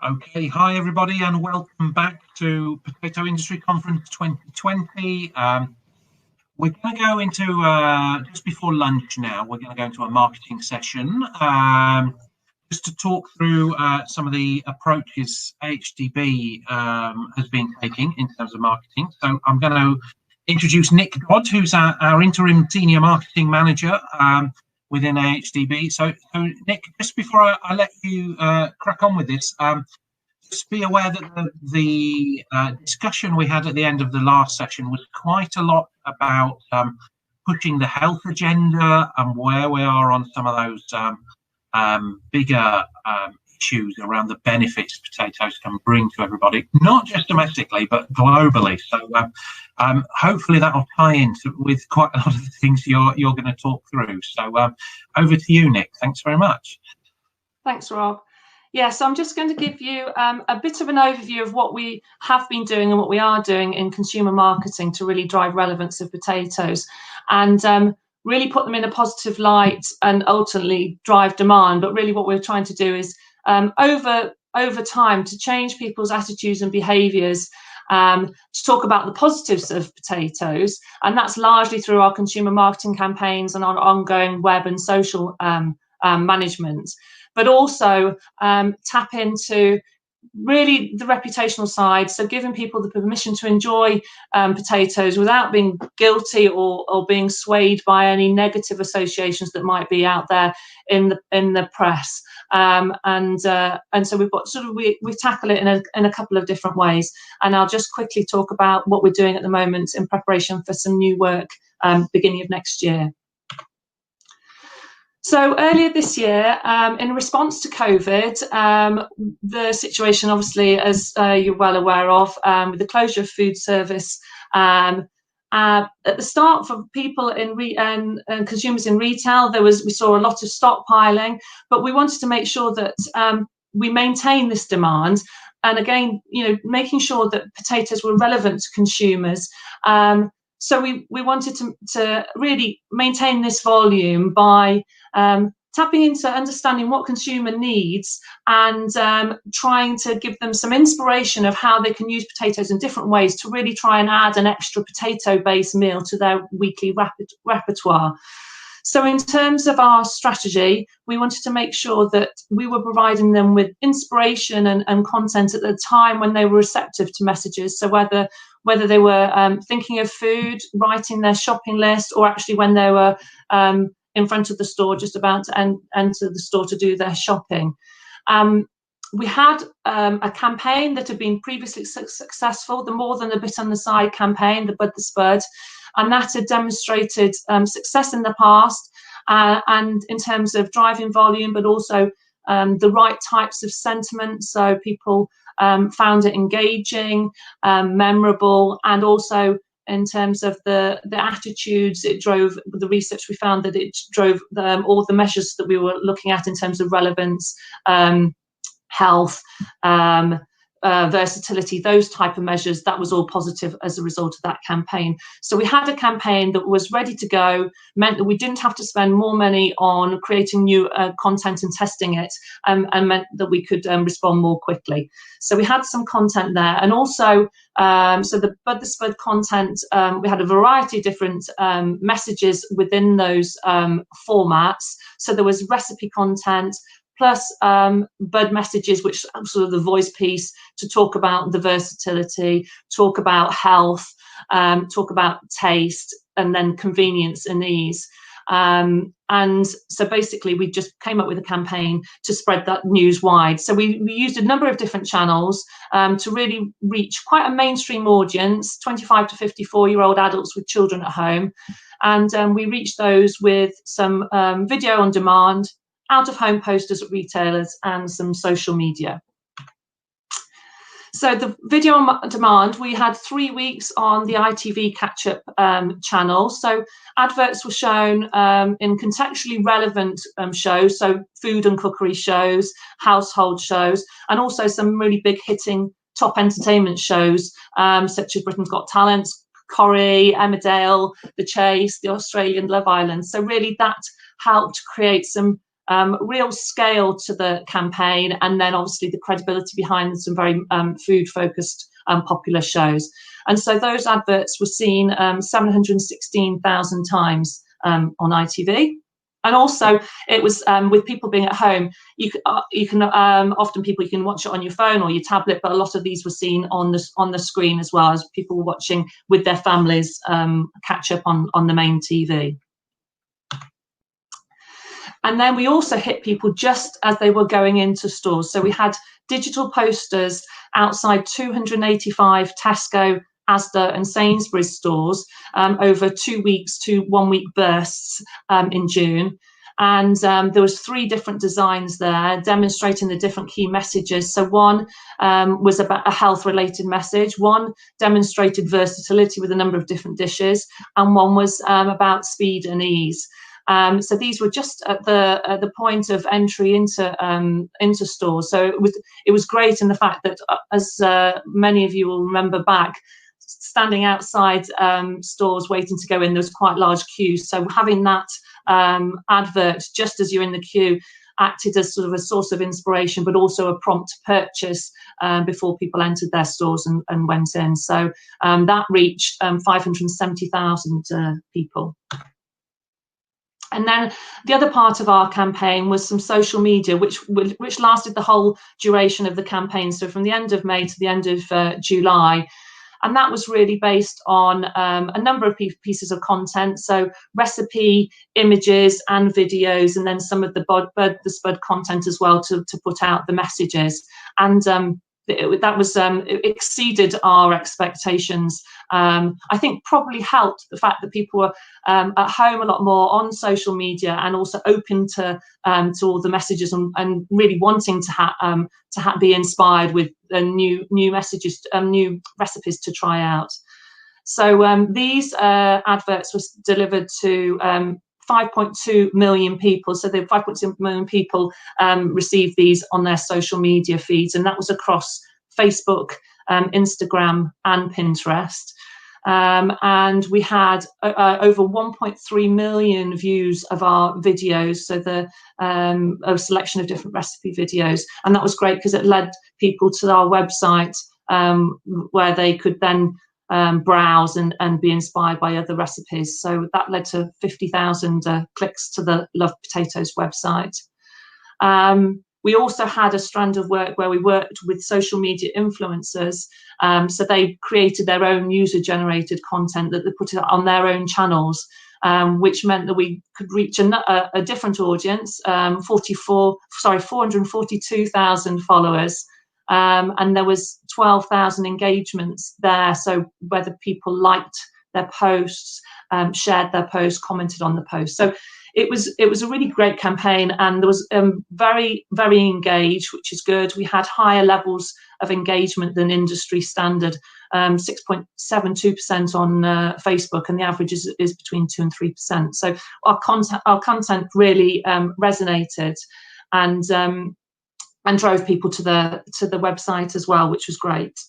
Okay, hi everybody, and welcome back to Potato Industry Conference 2020. We're going to go into, just before lunch now, we're going to go into a marketing session just to talk through some of the approaches AHDB has been taking in terms of marketing. So I'm going to introduce Nick Dodd, who's our interim senior marketing manager within AHDB. So Nick, just before I let you crack on with this, just be aware that the discussion we had at the end of the last session was quite a lot about pushing the health agenda and where we are on some of those bigger issues around the benefits potatoes can bring to everybody, not just domestically, but globally. So hopefully that will tie in with quite a lot of the things you're going to talk through. So over to you, Nick. Thanks very much. Thanks, Rob. Yeah, so I'm just going to give you a bit of an overview of what we have been doing and what we are doing in consumer marketing to really drive relevance of potatoes and really put them in a positive light and ultimately drive demand. But really what we're trying to do is over time to change people's attitudes and behaviours, to talk about the positives of potatoes. And that's largely through our consumer marketing campaigns and our ongoing web and social management. But also tap into really the reputational side, so giving people the permission to enjoy potatoes without being guilty or being swayed by any negative associations that might be out there in the press. And so we tackle it in a couple of different ways. And I'll just quickly talk about what we're doing at the moment in preparation for some new work beginning of next year. So earlier this year, in response to COVID, the situation obviously, as you're well aware of, with the closure of food service, at the start for people and consumers in retail, we saw a lot of stockpiling, but we wanted to make sure that we maintain this demand. And again, making sure that potatoes were relevant to consumers. So we wanted to really maintain this volume by tapping into understanding what consumer needs and trying to give them some inspiration of how they can use potatoes in different ways to really try and add an extra potato-based meal to their weekly repertoire. So in terms of our strategy, we wanted to make sure that we were providing them with inspiration and content at the time when they were receptive to messages. So whether they were thinking of food, writing their shopping list, or actually when they were in front of the store, just about to enter the store to do their shopping. We had a campaign that had been previously successful, the More Than a Bit on the Side campaign, the Bud the Spud, and that had demonstrated success in the past and in terms of driving volume, but also the right types of sentiment. So people found it engaging, memorable, and also in terms of the attitudes, it drove the research. We found that it drove all the measures that we were looking at in terms of relevance, health, versatility, those type of measures. That was all positive as a result of that campaign. So we had a campaign that was ready to go, meant that we didn't have to spend more money on creating new content and testing it, and meant that we could respond more quickly. So we had some content there, and also so the Bud the Spud content, we had a variety of different messages within those formats. So there was recipe content, plus Bud messages, which sort of the voice piece to talk about the versatility, talk about health, talk about taste, and then convenience and ease. And so basically we just came up with a campaign to spread that news wide. So we used a number of different channels to really reach quite a mainstream audience, 25 to 54-year-old adults with children at home. And we reached those with some video on demand, out-of-home posters at retailers, and some social media. So the video on demand, we had 3 weeks on the ITV catch-up channel. So adverts were shown in contextually relevant shows, so food and cookery shows, household shows, and also some really big hitting top entertainment shows, such as Britain's Got Talent, Corrie, Emmerdale, The Chase, the Australian Love Island. So really that helped create some real scale to the campaign, and then obviously the credibility behind some very food-focused popular shows. And so those adverts were seen 716,000 times on ITV. And also, it was with people being at home. You can often you can watch it on your phone or your tablet, but a lot of these were seen on the screen as well, as people were watching with their families, catch up on the main TV. And then we also hit people just as they were going into stores. So we had digital posters outside 285 Tesco, Asda and Sainsbury stores over 2 weeks to 1 week bursts in June. And there was 3 different designs there demonstrating the different key messages. So one was about a health related message, one demonstrated versatility with a number of different dishes, and one was about speed and ease. So these were just at the point of entry into stores. So it was great in the fact that, as many of you will remember back, standing outside stores waiting to go in, there was quite large queues. So having that advert just as you're in the queue acted as sort of a source of inspiration, but also a prompt to purchase before people entered their stores and went in. So that reached 570,000 people. And then the other part of our campaign was some social media, which lasted the whole duration of the campaign. So from the end of May to the end of July. And that was really based on a number of pieces of content. So recipe, images and videos, and then some of the Spud content as well to put out the messages. And it exceeded our expectations. I think probably helped the fact that people were at home a lot more on social media and also open to all the messages and really wanting to be inspired with new messages, new recipes to try out. So these adverts were delivered to 5.2 million people. So the 5.2 million people received these on their social media feeds, and that was across Facebook, Instagram and Pinterest. And we had over 1.3 million views of our videos, so a selection of different recipe videos. And that was great because it led people to our website where they could then browse and be inspired by other recipes. So that led to 50,000 clicks to the Love Potatoes website. We also had a strand of work where we worked with social media influencers. So they created their own user-generated content that they put it on their own channels, which meant that we could reach a different audience, 442,000 followers. And there was 12,000 engagements there. So whether people liked their posts, shared their posts, commented on the post. So it was a really great campaign, and there was very, very engaged, which is good. We had higher levels of engagement than industry standard, 6.72% on Facebook, and the average is between 2 and 3%. So our content really resonated and drove people to the website as well, which was great.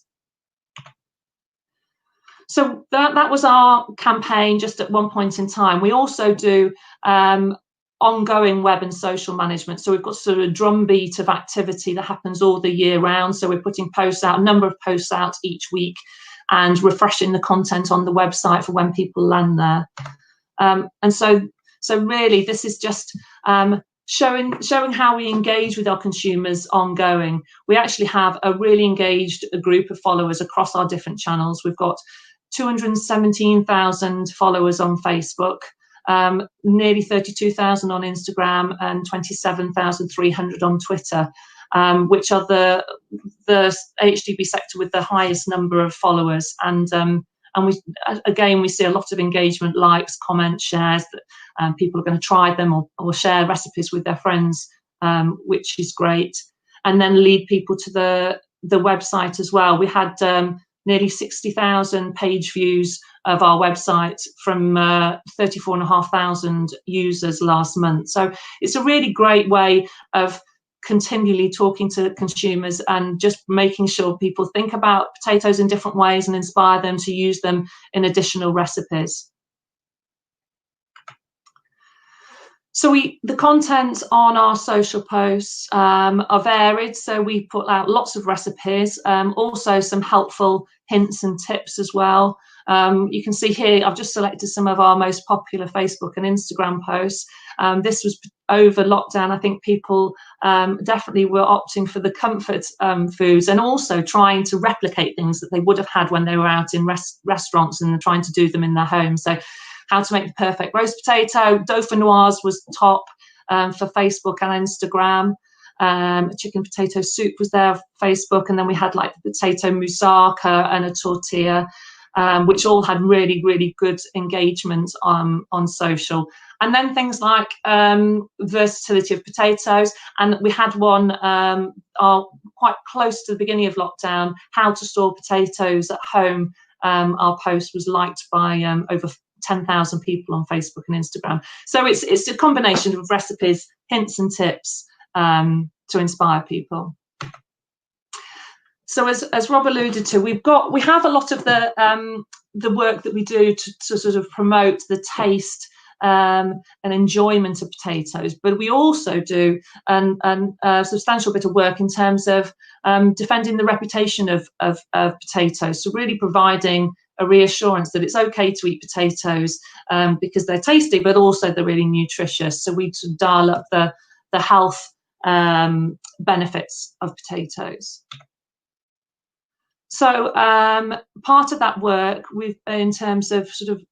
So that was our campaign just at one point in time. We also do ongoing web and social management. So we've got sort of a drumbeat of activity that happens all the year round. So we're putting posts out, a number of posts out each week, and refreshing the content on the website for when people land there. And so really this is just showing how we engage with our consumers ongoing. We actually have a really engaged group of followers across our different channels. We've got 217,000 followers on Facebook, nearly 32,000 on Instagram, and 27,300 on Twitter, which are the AHDB sector with the highest number of followers. And we see a lot of engagement, likes, comments, shares, that people are going to try them or share recipes with their friends, which is great. And then lead people to the website as well. We had nearly 60,000 page views of our website from 34,500 users last month. So it's a really great way of continually talking to consumers and just making sure people think about potatoes in different ways and inspire them to use them in additional recipes. So the content on our social posts are varied. So we put out lots of recipes, also some helpful hints and tips as well. You can see here, I've just selected some of our most popular Facebook and Instagram posts. This was over lockdown. I think people definitely were opting for the comfort foods, and also trying to replicate things that they would have had when they were out in restaurants, and trying to do them in their homes. So how to make the perfect roast potato. Dauphinoise was top for Facebook and Instagram. Chicken potato soup was there for Facebook, and then we had like the potato moussaka and a tortilla, which all had really, really good engagement on social. And then things like versatility of potatoes. And we had one quite close to the beginning of lockdown, how to store potatoes at home. Our post was liked by over 10,000 people on Facebook and Instagram. So it's a combination of recipes, hints and tips to inspire people. So as Rob alluded to, we have a lot of the work that we do to sort of promote the taste and enjoyment of potatoes, but we also do a substantial bit of work in terms of defending the reputation of potatoes. So really providing a reassurance that it's okay to eat potatoes because they're tasty, but also they're really nutritious. So we dial up the health benefits of potatoes. So part of that work, in terms of sort of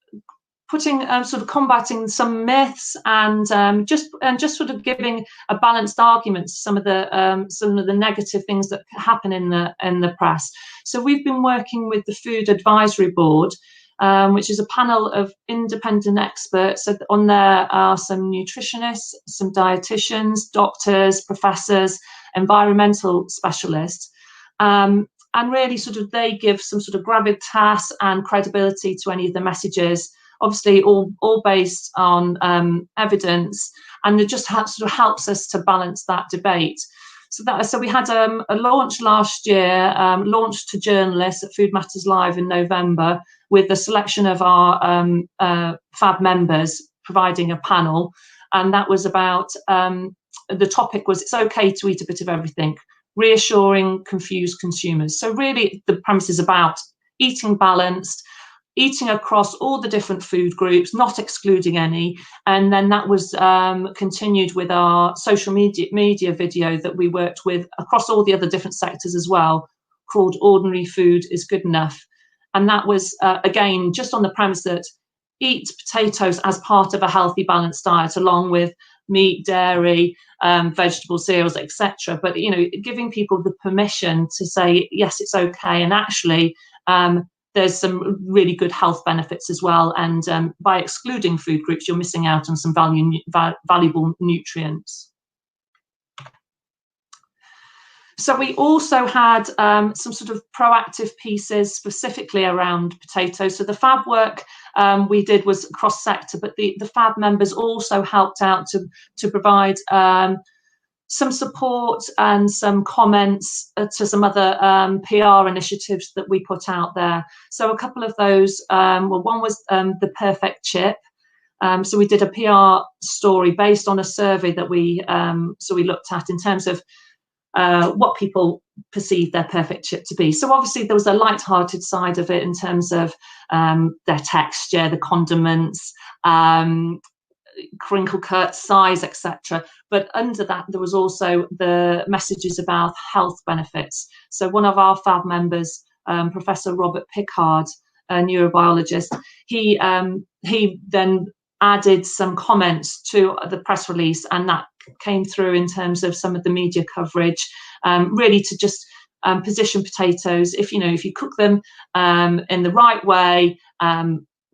putting sort of combating some myths and just sort of giving a balanced argument to some of the negative things that happen in the press. So we've been working with the Food Advisory Board, which is a panel of independent experts. So on there are some nutritionists, some dietitians, doctors, professors, environmental specialists. And really sort of they give some sort of gravitas and credibility to any of the messages, obviously all based on evidence, and it just sort of helps us to balance that debate. So we had a launch last year, launched to journalists at Food Matters Live in November, with a selection of our FAB members providing a panel, and that was about, the topic was, it's okay to eat a bit of everything, reassuring confused consumers. So really the premise is about eating balanced, eating across all the different food groups, not excluding any. And then that was continued with our social media video that we worked with across all the other different sectors as well, called Ordinary Food is Good Enough. And that was, again, just on the premise that eat potatoes as part of a healthy, balanced diet, along with meat, dairy, vegetable cereals, etc. But, you know, giving people the permission to say, yes, it's okay. And actually, there's some really good health benefits as well. And by excluding food groups, you're missing out on some valuable nutrients. So we also had some sort of proactive pieces specifically around potatoes. So the FAB work we did was cross-sector, but the FAB members also helped out to provide some support and some comments to some other PR initiatives that we put out there. So a couple of those, well, one was the perfect chip. So we did a PR story based on a survey that we looked at in terms of what people perceive their perfect chip to be. So obviously there was a light-hearted side of it in terms of their texture, the condiments, crinkle cut, size, etc. But under that, there was also the messages about health benefits. So one of our FAB members, Professor Robert Pickard, a neurobiologist, he then added some comments to the press release, and that came through in terms of some of the media coverage, really to just position potatoes, if you cook them in the right way,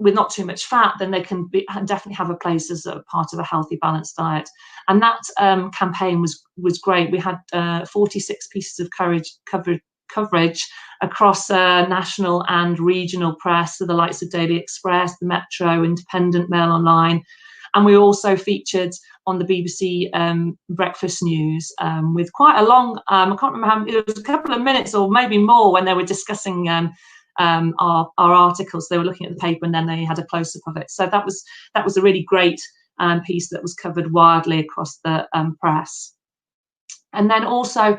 with not too much fat, then they can definitely have a place as a part of a healthy, balanced diet. And that campaign was great. We had 46 pieces of coverage across national and regional press, so the likes of Daily Express, the Metro, Independent, Mail Online. And we also featured on the BBC Breakfast News with quite a long, I can't remember how many, it was a couple of minutes or maybe more when they were discussing our articles. They were looking at the paper and then they had a close-up of it. So that was a really great piece that was covered widely across the press. And then also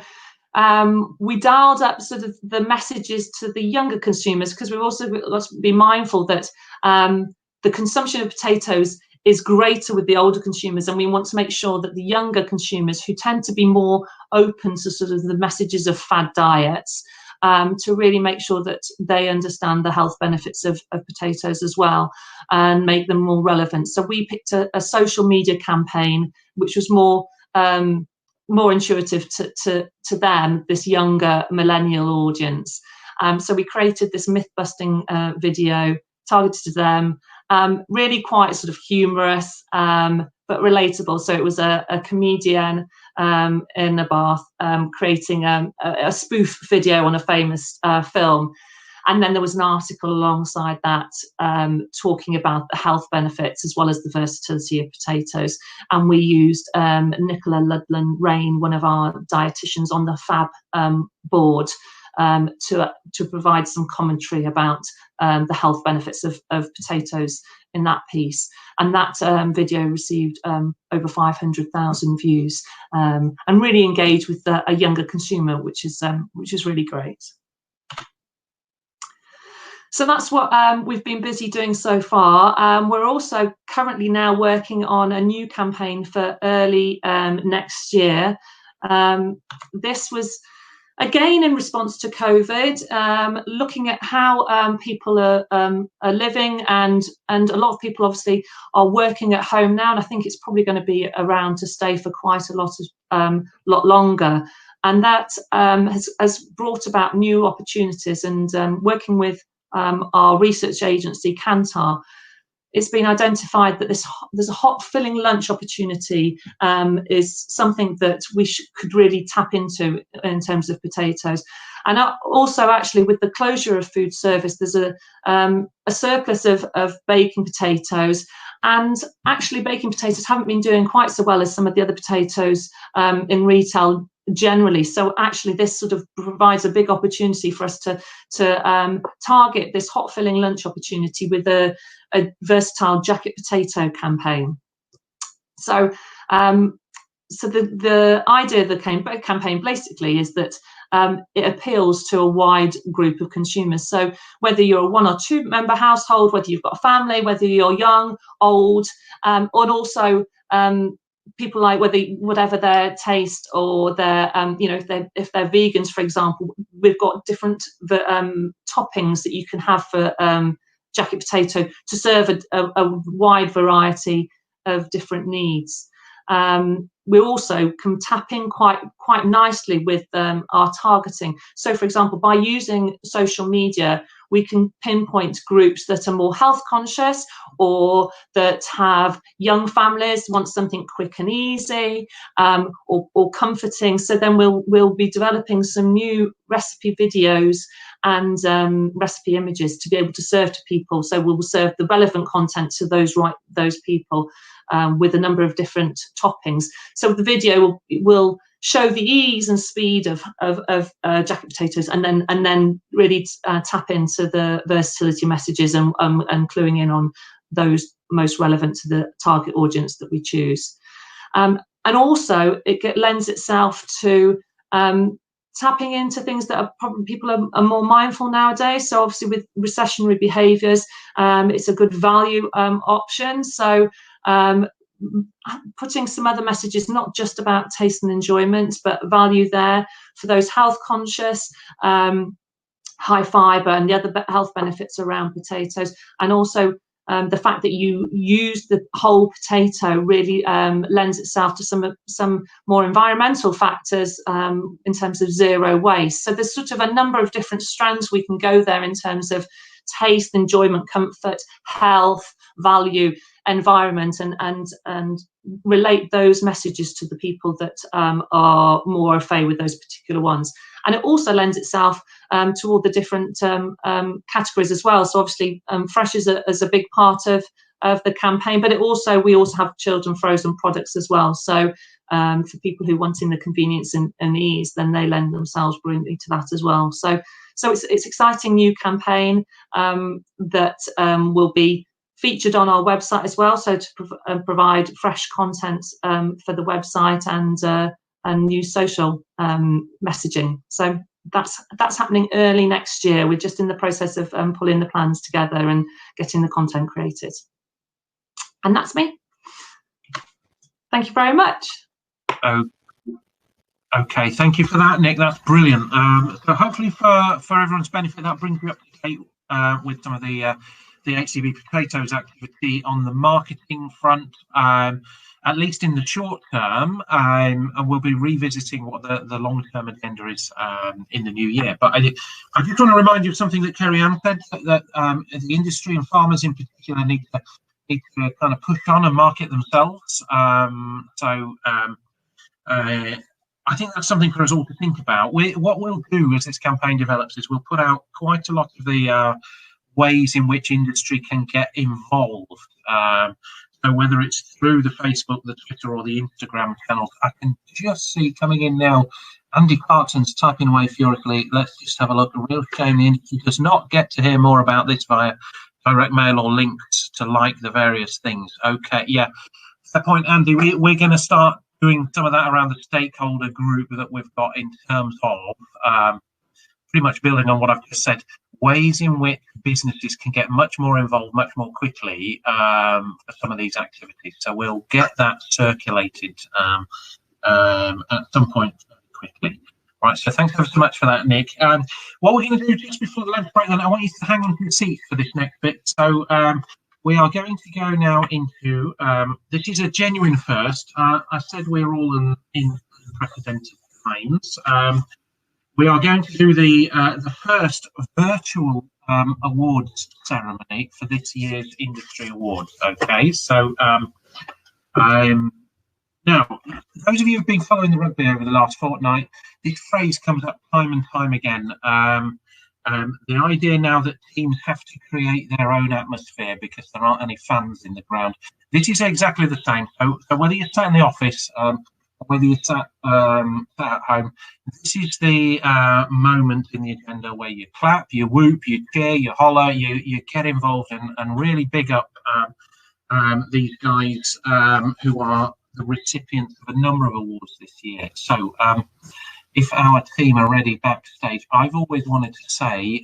we dialed up sort of the messages to the younger consumers, because we've also got to be mindful that the consumption of potatoes is greater with the older consumers, and we want to make sure that the younger consumers, who tend to be more open to sort of the messages of fad diets, to really make sure that they understand the health benefits of potatoes as well, and make them more relevant. So we picked a social media campaign which was more intuitive to them, this younger millennial audience. So we created this myth-busting video targeted to them, really quite sort of humorous, but relatable. So it was a comedian in a bath creating a spoof video on a famous film. And then there was an article alongside that talking about the health benefits as well as the versatility of potatoes. And we used Nicola Rain, one of our dietitians on the FAB board, to provide some commentary about the health benefits of potatoes in that piece. And that video received over 500,000 views, and really engaged with a younger consumer, which is really great. So that's what we've been busy doing so far. We're also currently now working on a new campaign for early next year. This was again in response to COVID, looking at how people are living, and a lot of people obviously are working at home now, and I think it's probably going to be around to stay for quite a lot longer. And that has brought about new opportunities, and working with our research agency, Kantar, it's been identified that there's a hot filling lunch opportunity is something that we could really tap into in terms of potatoes. And also, actually, with the closure of food service, there's a surplus of baking potatoes, and actually baking potatoes haven't been doing quite so well as some of the other potatoes in retail generally. So actually this sort of provides a big opportunity for us to target this hot filling lunch opportunity with a versatile jacket potato campaign. So the idea of the campaign basically is that it appeals to a wide group of consumers. So whether you're a 1 or 2 member household, whether you've got a family, whether you're young, old, and also people like whatever their taste or their if they're vegans, for example, we've got different toppings that you can have for jacket potato to serve a wide variety of different needs. We also can tap in quite nicely with our targeting. So, for example, by using social media, we can pinpoint groups that are more health conscious, or that have young families, want something quick and easy, or comforting. So then we'll be developing some new recipe videos and recipe images to be able to serve to people. So we'll serve the relevant content to those people with a number of different toppings. So the video will show the ease and speed of jacket potatoes, and then really tap into the versatility messages and cluing in on those most relevant to the target audience that we choose. And also it lends itself to tapping into things that are probably people are more mindful nowadays. So obviously with recessionary behaviours, it's a good value option. So putting some other messages, not just about taste and enjoyment, but value there for those health conscious, high fibre and the other health benefits around potatoes. And also the fact that you use the whole potato really lends itself to some more environmental factors in terms of zero waste. So there's sort of a number of different strands we can go there in terms of taste, enjoyment, comfort, health, value, environment, and relate those messages to the people that are more au fait with those particular ones. And it also lends itself to all the different categories as well. So obviously fresh is a big part of the campaign, but we also have chilled frozen products as well. So for people who wanting the convenience and ease, then they lend themselves brilliantly to that as well. So it's exciting new campaign that will be featured on our website as well, so to provide fresh content for the website and new social messaging. So that's happening early next year. We're just in the process of pulling the plans together and getting the content created. And that's me. Thank you very much. Okay, thank you for that, Nick. That's brilliant. So hopefully for everyone's benefit, that brings you up to date with some of the AHDB Potatoes activity on the marketing front, at least in the short term, and we'll be revisiting what the long-term agenda is in the new year. But I just want to remind you of something that Kerry Ann said, that the industry and farmers in particular need to kind of push on and market themselves. I think that's something for us all to think about. What we'll do as this campaign develops is we'll put out quite a lot of the ways in which industry can get involved. So whether it's through the Facebook, the Twitter, or the Instagram channels, I can just see coming in now, Andy Clarkson's typing away furiously. Let's just have a look. A real shame the industry does not get to hear more about this via direct mail or links to like the various things. Okay, yeah. The point, Andy, we're going to start doing some of that around the stakeholder group that we've got in terms of pretty much building on what I've just said, ways in which businesses can get much more involved much more quickly for some of these activities. So we'll get that circulated at some point quickly. Right, so thanks ever so much for that, Nick. What we're going to do just before the lunch break, then, I want you to hang on to your seat for this next bit. So we are going to go now into, this is a genuine first. I said we're all in unprecedented times. We are going to do the first virtual awards ceremony for this year's industry awards. Okay, so now, those of you who've been following the rugby over the last fortnight, this phrase comes up time and time again. The idea now that teams have to create their own atmosphere because there aren't any fans in the ground. This is exactly the same. So whether you're sat in the office, or whether you're sat at home, this is the moment in the agenda where you clap, you whoop, you cheer, you holler, you get involved and really big up these guys who are the recipients of a number of awards this year. So if our team are ready backstage, I've always wanted to say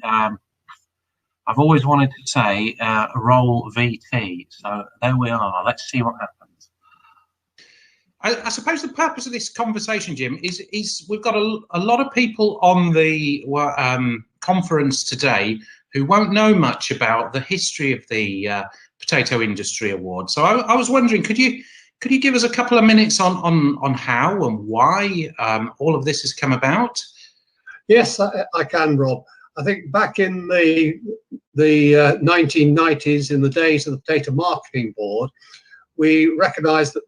roll VT. So there we are. Let's see what happens. I suppose the purpose of this conversation, Jim, is we've got a lot of people on the conference today who won't know much about the history of the Potato Industry Award. So I was wondering, could you give us a couple of minutes on how and why all of this has come about? Yes, I can, Rob. I think back in the 1990s, in the days of the Potato Marketing Board, we recognised that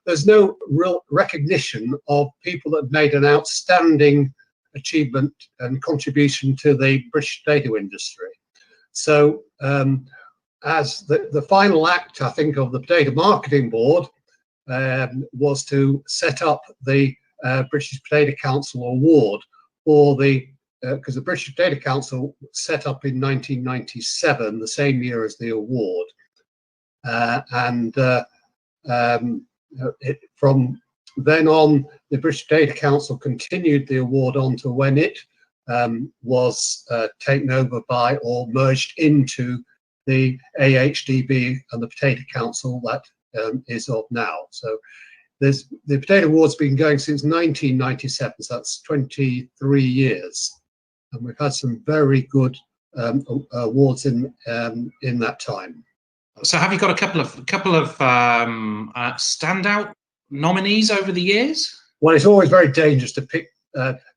there's no real recognition of people that made an outstanding achievement and contribution to the British potato industry. So as the final act, I think, of the Potato Marketing Board was to set up the British Potato Council Award for the because the British Potato Council set up in 1997, the same year as the award, from then on, the British Potato Council continued the award on to when it was taken over by or merged into the AHDB and the Potato Council that is of now. So the Potato Award's been going since 1997, so that's 23 years. And we've had some very good awards in that time. So have you got a couple of standout nominees over the years? Well, it's always very dangerous to pick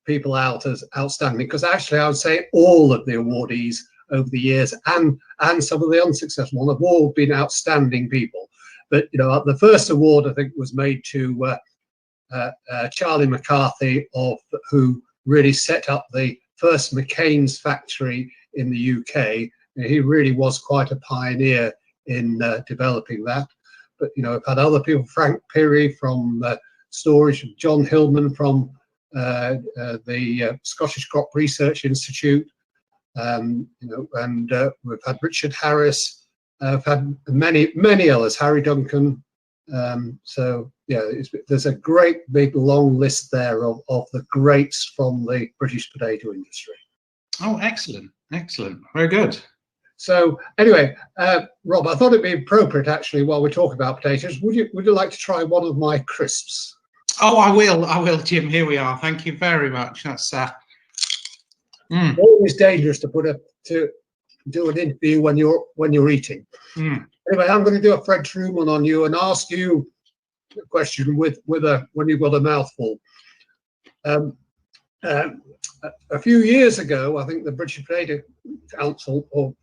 people out as outstanding, because actually I would say all of the awardees over the years and some of the unsuccessful ones have all been outstanding people. But you know, the first award I think was made to Charlie McCarthy, who really set up the first McCain's factory in the UK. He really was quite a pioneer in developing that. But you know, I've had other people, Frank Peary from storage, John Hillman from the Scottish Crop Research Institute, you know, and we've had Richard Harris I've had many others, Harry Duncan. So yeah, there's a great big long list there of the greats from the British potato industry. Oh, excellent, excellent, very good. So anyway, Rob, I thought it'd be appropriate actually while we talk about potatoes. Would you like to try one of my crisps? Oh, I will, Jim. Here we are. Thank you very much. That's Always dangerous to do an interview when you're eating. Anyway, I'm going to do a Fred Truman on you and ask you a question when you've got a mouthful. A few years ago, I think the British Potato Council, or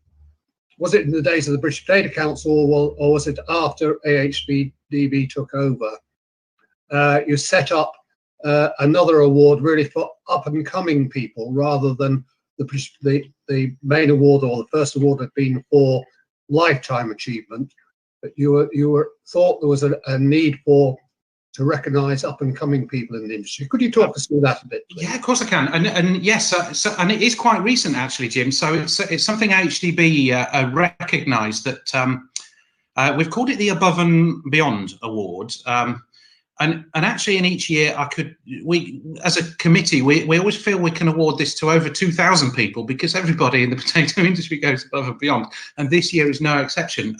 was it in the days of the British Potato Council, or was it after AHDB took over? You set up another award really for up and coming people, rather than the main award, or the first award had been for lifetime achievement. But you thought there was a need to recognise up and coming people in the industry. Could you talk us through that a bit, please? Yeah, of course I can. And yes, and it is quite recent actually, Jim. So it's something AHDB recognised that we've called it the Above and Beyond Award. And actually, in each year, we as a committee, we always feel we can award this to over 2,000 people, because everybody in the potato industry goes above and beyond, and this year is no exception.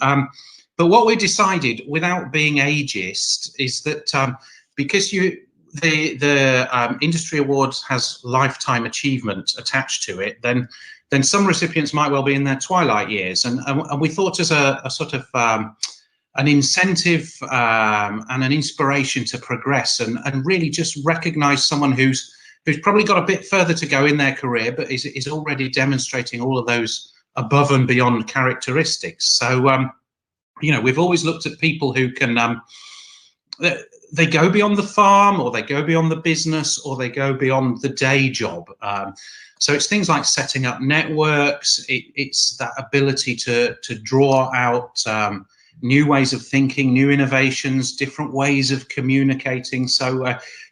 But what we decided, without being ageist, is that because the industry awards has lifetime achievement attached to it, then some recipients might well be in their twilight years, and we thought as a sort of an incentive and an inspiration to progress and really just recognise someone who's probably got a bit further to go in their career, but is already demonstrating all of those above and beyond characteristics. So we've always looked at people who can they go beyond the farm, or they go beyond the business, or they go beyond the day job. So it's things like setting up networks. It's that ability to draw out new ways of thinking, new innovations, different ways of communicating. So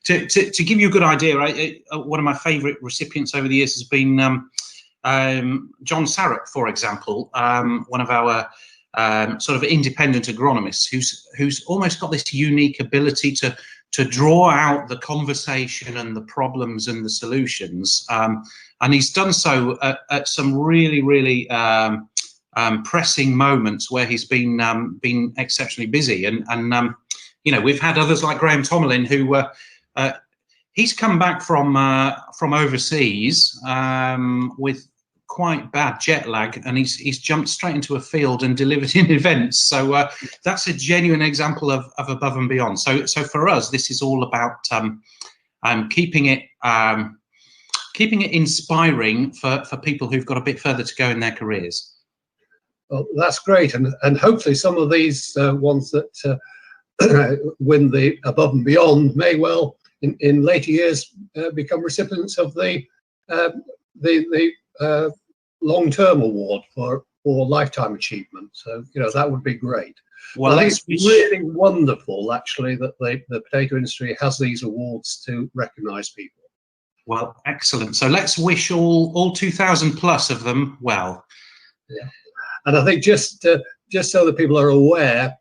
to give you a good idea, one of my favourite recipients over the years has been John Sarrett, for example, one of our sort of independent agronomists who's almost got this unique ability to draw out the conversation and the problems and the solutions. And he's done so at some really pressing moments where he's been exceptionally busy. And we've had others like Graham Tomlin, who he's come back from overseas with quite bad jet lag, and he's jumped straight into a field and delivered in events. So that's a genuine example of above and beyond. So for us, this is all about keeping it inspiring for people who've got a bit further to go in their careers. Well, that's great, and hopefully some of these ones that win the above and beyond may well in later years become recipients of the long-term award for lifetime achievement. So that would be great. Well, I think it's really wonderful actually that the potato industry has these awards to recognise people. Well, excellent. So let's wish all 2,000 plus of them well. Yeah. And I think just so that people are aware,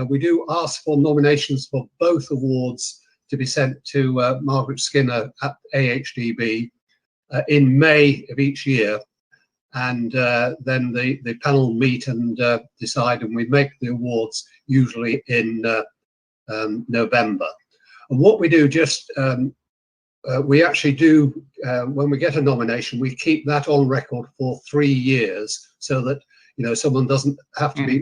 we do ask for nominations for both awards to be sent to Margaret Skinner at AHDB in May of each year. And then the panel meet and decide, and we make the awards usually in November. And what we do we actually do, when we get a nomination, we keep that on record for 3 years, so that someone doesn't have to be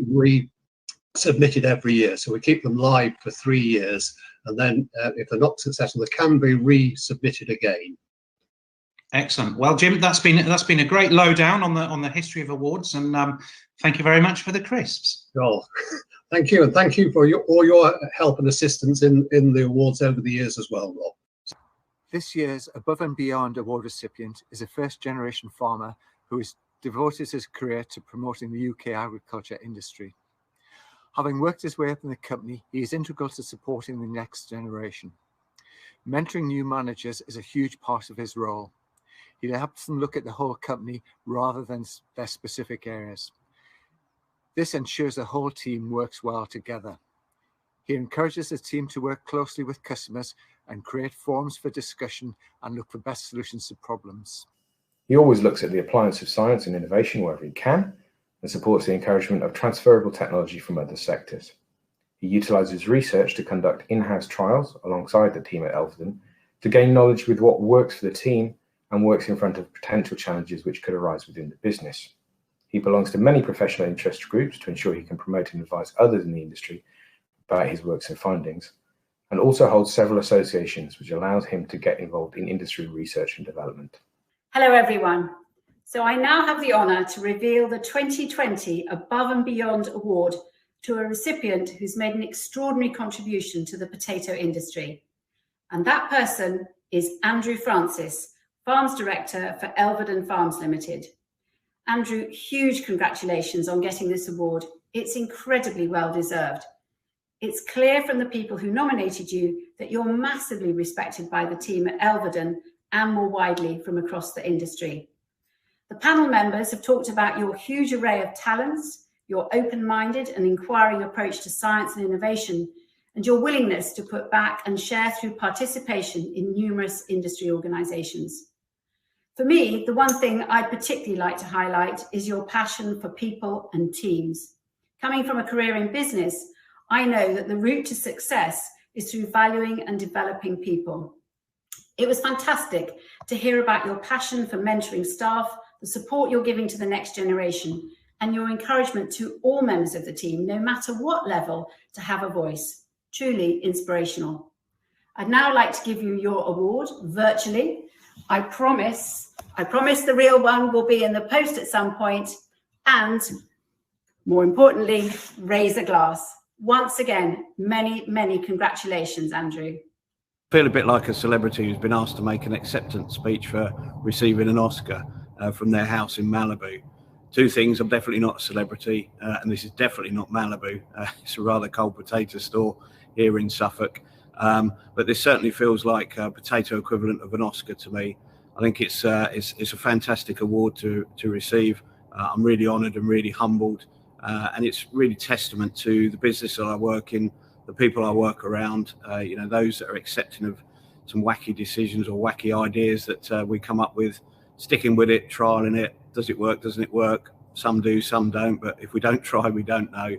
resubmitted every year. So we keep them live for 3 years, and then if they're not successful, they can be resubmitted again. Excellent. Well, Jim, that's been a great lowdown on the history of awards, and thank you very much for the crisps. Oh, thank you, and thank you for all your help and assistance in the awards over the years as well, Rob. This year's Above and Beyond Award recipient is a first-generation farmer who has devoted his career to promoting the UK agriculture industry. Having worked his way up in the company, he is integral to supporting the next generation. Mentoring new managers is a huge part of his role. He helps them look at the whole company rather than their specific areas. This ensures the whole team works well together. He encourages the team to work closely with customers and create forums for discussion and look for best solutions to problems. He always looks at the appliance of science and innovation wherever he can and supports the encouragement of transferable technology from other sectors. He utilises research to conduct in-house trials alongside the team at Elvedon to gain knowledge with what works for the team and works in front of potential challenges which could arise within the business. He belongs to many professional interest groups to ensure he can promote and advise others in the industry about his works and findings, and also holds several associations which allows him to get involved in industry research and development. Hello everyone. So I now have the honour to reveal the 2020 Above and Beyond Award to a recipient who's made an extraordinary contribution to the potato industry. And that person is Andrew Francis, Farms Director for Elvedon Farms Limited. Andrew, huge congratulations on getting this award. It's incredibly well deserved. It's clear from the people who nominated you that you're massively respected by the team at Elvedon and more widely from across the industry. The panel members have talked about your huge array of talents, your open-minded and inquiring approach to science and innovation, and your willingness to put back and share through participation in numerous industry organisations. For me, the one thing I'd particularly like to highlight is your passion for people and teams. Coming from a career in business, I know that the route to success is through valuing and developing people. It was fantastic to hear about your passion for mentoring staff, the support you're giving to the next generation, and your encouragement to all members of the team, no matter what level, to have a voice. Truly inspirational. I'd now like to give you your award virtually. I promise the real one will be in the post at some point, and more importantly, raise a glass. Once again, many, many congratulations, Andrew. I feel a bit like a celebrity who's been asked to make an acceptance speech for receiving an Oscar from their house in Malibu. Two things: I'm definitely not a celebrity, and this is definitely not Malibu. It's a rather cold potato store here in Suffolk, but this certainly feels like a potato equivalent of an Oscar to me. I think it's a fantastic award to receive. I'm really honoured and really humbled, and it's really testament to the business that I work in, the people I work around, you know, those that are accepting of some wacky decisions or wacky ideas that we come up with, sticking with it, trialing it. Does it work? Doesn't it work? Some do, some don't. But if we don't try, we don't know.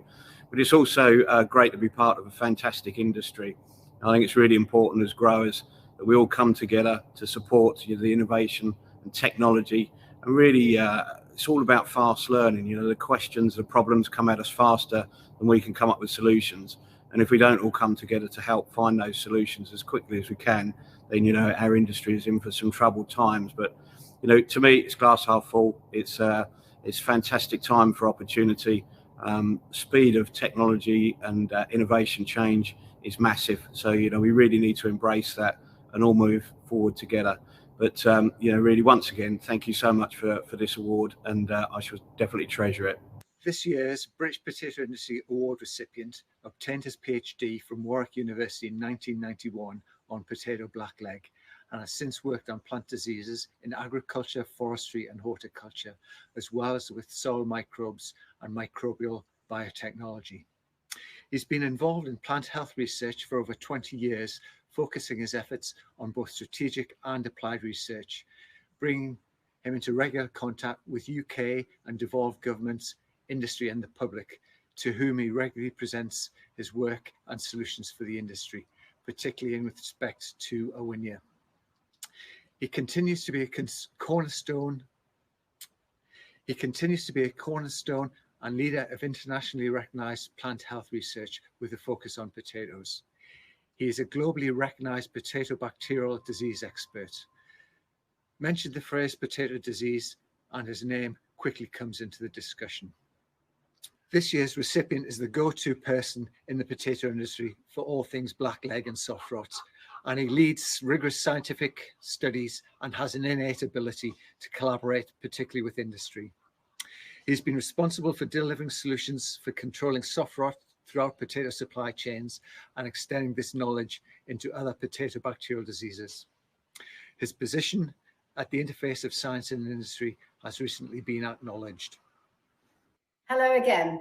But it's also great to be part of a fantastic industry. I think it's really important as growers that we all come together to support, you know, the innovation and technology. And really, it's all about fast learning. You know, the questions, the problems come at us faster than we can come up with solutions. And if we don't all come together to help find those solutions as quickly as we can, then, you know, our industry is in for some troubled times. But, you know, to me, it's glass half full. It's fantastic time for opportunity. Speed of technology and innovation change is massive. So, you know, we really need to embrace that and all move forward together. But, you know, really, once again, thank you so much for this award, and I shall definitely treasure it. This year's British Potato Industry Award recipient obtained his PhD from Warwick University in 1991 on potato blackleg, and has since worked on plant diseases in agriculture, forestry and horticulture, as well as with soil microbes and microbial biotechnology. He's been involved in plant health research for over 20 years, focusing his efforts on both strategic and applied research, bringing him into regular contact with UK and devolved governments, industry and the public, to whom he regularly presents his work and solutions for the industry, particularly in respect to Awinia. He continues to be a cornerstone and leader of internationally recognized plant health research with a focus on potatoes. He is a globally recognized potato bacterial disease expert. Mention the phrase potato disease and his name quickly comes into the discussion. This year's recipient is the go-to person in the potato industry for all things blackleg and soft rot, and he leads rigorous scientific studies and has an innate ability to collaborate, particularly with industry. He's been responsible for delivering solutions for controlling soft rot throughout potato supply chains and extending this knowledge into other potato bacterial diseases. His position at the interface of science and industry has recently been acknowledged. Hello again.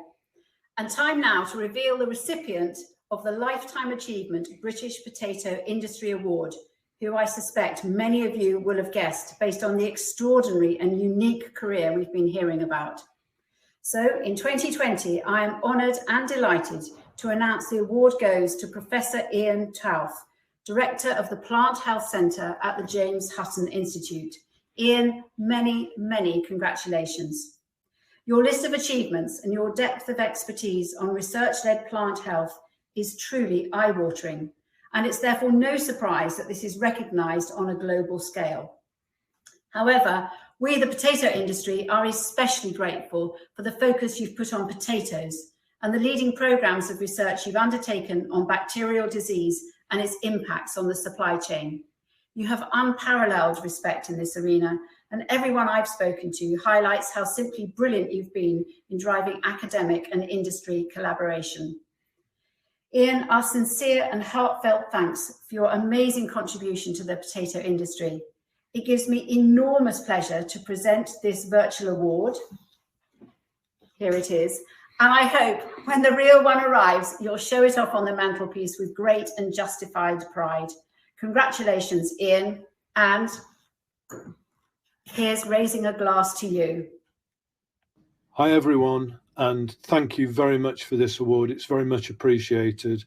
And time now to reveal the recipient of the Lifetime Achievement British Potato Industry Award, who I suspect many of you will have guessed based on the extraordinary and unique career we've been hearing about. So in 2020, I am honoured and delighted to announce the award goes to Professor Ian Towth, Director of the Plant Health Centre at the James Hutton Institute. Ian, many, many congratulations. Your list of achievements and your depth of expertise on research-led plant health is truly eye-watering, and it's therefore no surprise that this is recognised on a global scale. However, we, the potato industry, are especially grateful for the focus you've put on potatoes and the leading programmes of research you've undertaken on bacterial disease and its impacts on the supply chain. You have unparalleled respect in this arena, and everyone I've spoken to highlights how simply brilliant you've been in driving academic and industry collaboration. Ian, our sincere and heartfelt thanks for your amazing contribution to the potato industry. It gives me enormous pleasure to present this virtual award. Here it is. And I hope when the real one arrives, you'll show it off on the mantelpiece with great and justified pride. Congratulations, Ian. And here's raising a glass to you. Hi, everyone. And thank you very much for this award. It's very much appreciated.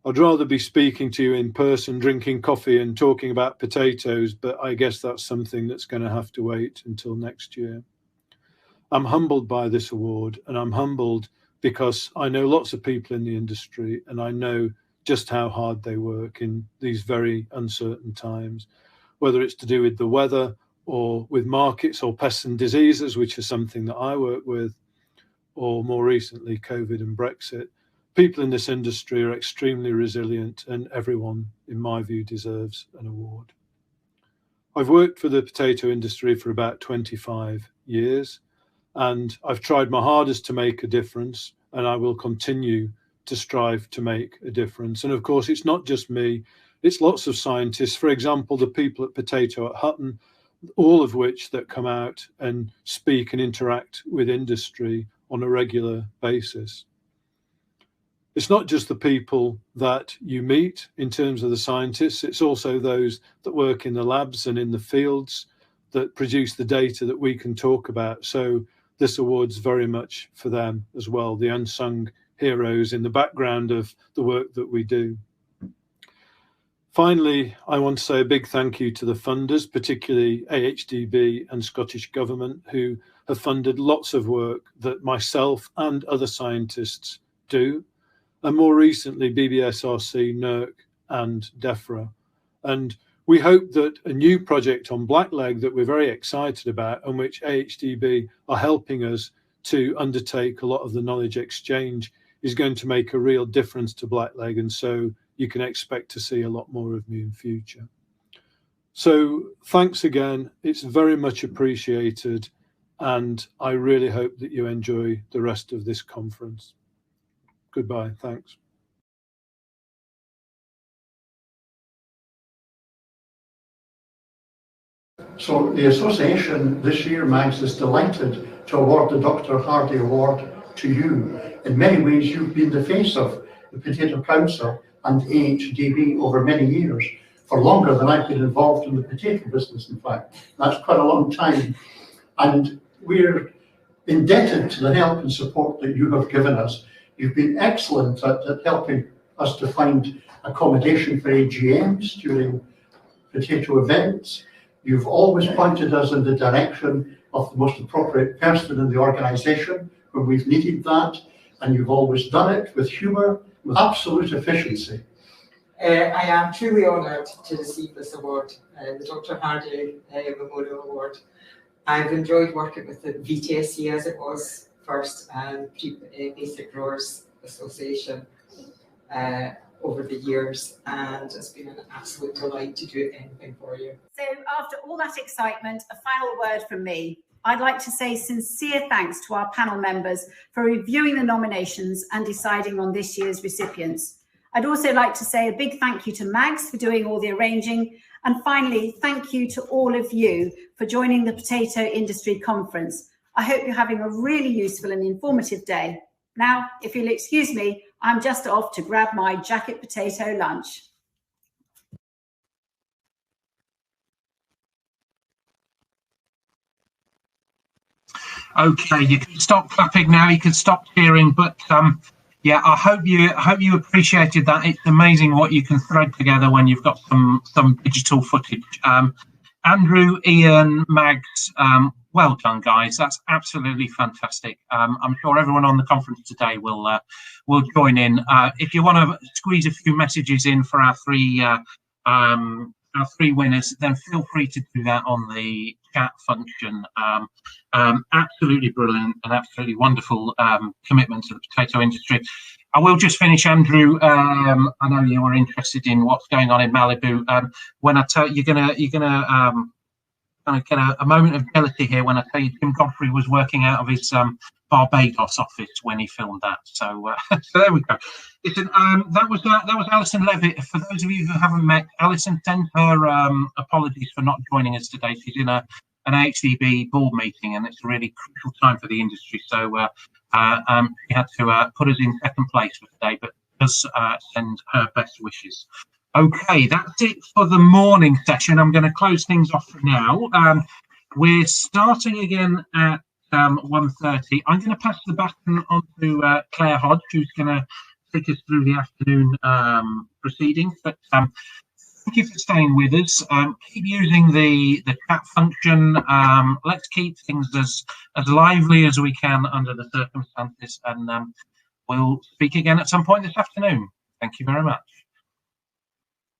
I'd rather be speaking to you in person, drinking coffee and talking about potatoes, but I guess that's something that's going to have to wait until next year. I'm humbled by this award, and I'm humbled because I know lots of people in the industry, and I know just how hard they work in these very uncertain times, whether it's to do with the weather or with markets or pests and diseases, which is something that I work with, or more recently, COVID and Brexit. People in this industry are extremely resilient, and everyone, in my view, deserves an award. I've worked for the potato industry for about 25 years, and I've tried my hardest to make a difference, and I will continue to strive to make a difference. And of course, it's not just me, it's lots of scientists. For example, the people at Potato at Hutton, all of which that come out and speak and interact with industry on a regular basis. It's not just the people that you meet in terms of the scientists, it's also those that work in the labs and in the fields that produce the data that we can talk about. So this award's very much for them as well, the unsung heroes in the background of the work that we do. Finally, I want to say a big thank you to the funders, particularly AHDB and Scottish Government, who have funded lots of work that myself and other scientists do, and more recently BBSRC, NERC and DEFRA. And we hope that a new project on blackleg that we're very excited about, and which AHDB are helping us to undertake a lot of the knowledge exchange, is going to make a real difference to blackleg, and so you can expect to see a lot more of me in future. So thanks again, it's very much appreciated, and I really hope that you enjoy the rest of this conference. Goodbye, thanks. So the association this year, Mags, is delighted to award the Dr. Hardy Award to you. In many ways, you've been the face of the Potato Council and AHDB over many years, for longer than I've been involved in the potato business, in fact. That's quite a long time. And we're indebted to the help and support that you have given us. You've been excellent at helping us to find accommodation for AGMs during potato events. You've always pointed us in the direction of the most appropriate person in the organisation when we've needed that, and you've always done it with humour, with absolute efficiency. I am truly honoured to receive this award, the Dr. Hardy Memorial Award. I've enjoyed working with the VTSC as it was first, and Basic Growers Association over the years, and it's been an absolute delight to do anything for you. So after all that excitement, a final word from me. I'd like to say sincere thanks to our panel members for reviewing the nominations and deciding on this year's recipients. I'd also like to say a big thank you to Mags for doing all the arranging. And finally, thank you to all of you for joining the Potato Industry Conference. I hope you're having a really useful and informative day. Now, if you'll excuse me, I'm just off to grab my jacket potato lunch. Okay, you can stop clapping now. You can stop cheering, but yeah, I hope you appreciated that. It's amazing what you can thread together when you've got some digital footage. Andrew, Ian, Mags, well done, guys. That's absolutely fantastic. I'm sure everyone on the conference today will join in. If you want to squeeze a few messages in for our three winners, then feel free to do that on the chat function. Absolutely brilliant and absolutely wonderful commitment to the potato industry. I will just finish, Andrew. I know you were interested in what's going on in Malibu. When I tell you, you're gonna get a moment of jealousy here when I tell you Jim Godfrey was working out of his Barbados office when he filmed that. So, so there we go. Listen, that was Alison Levitt. For those of you who haven't met, Alison sent her apologies for not joining us today. She's in an AHDB board meeting, and it's a really crucial time for the industry. So she had to put us in second place for today, but does send her best wishes. Okay, that's it for the morning session. I'm going to close things off for now. We're starting again at 1:30. I'm going to pass the baton on to Claire Hodge, who's going to take us through the afternoon proceedings. But thank you for staying with us. Keep using the chat function. Let's keep things as lively as we can under the circumstances, and we'll speak again at some point this afternoon. Thank you very much.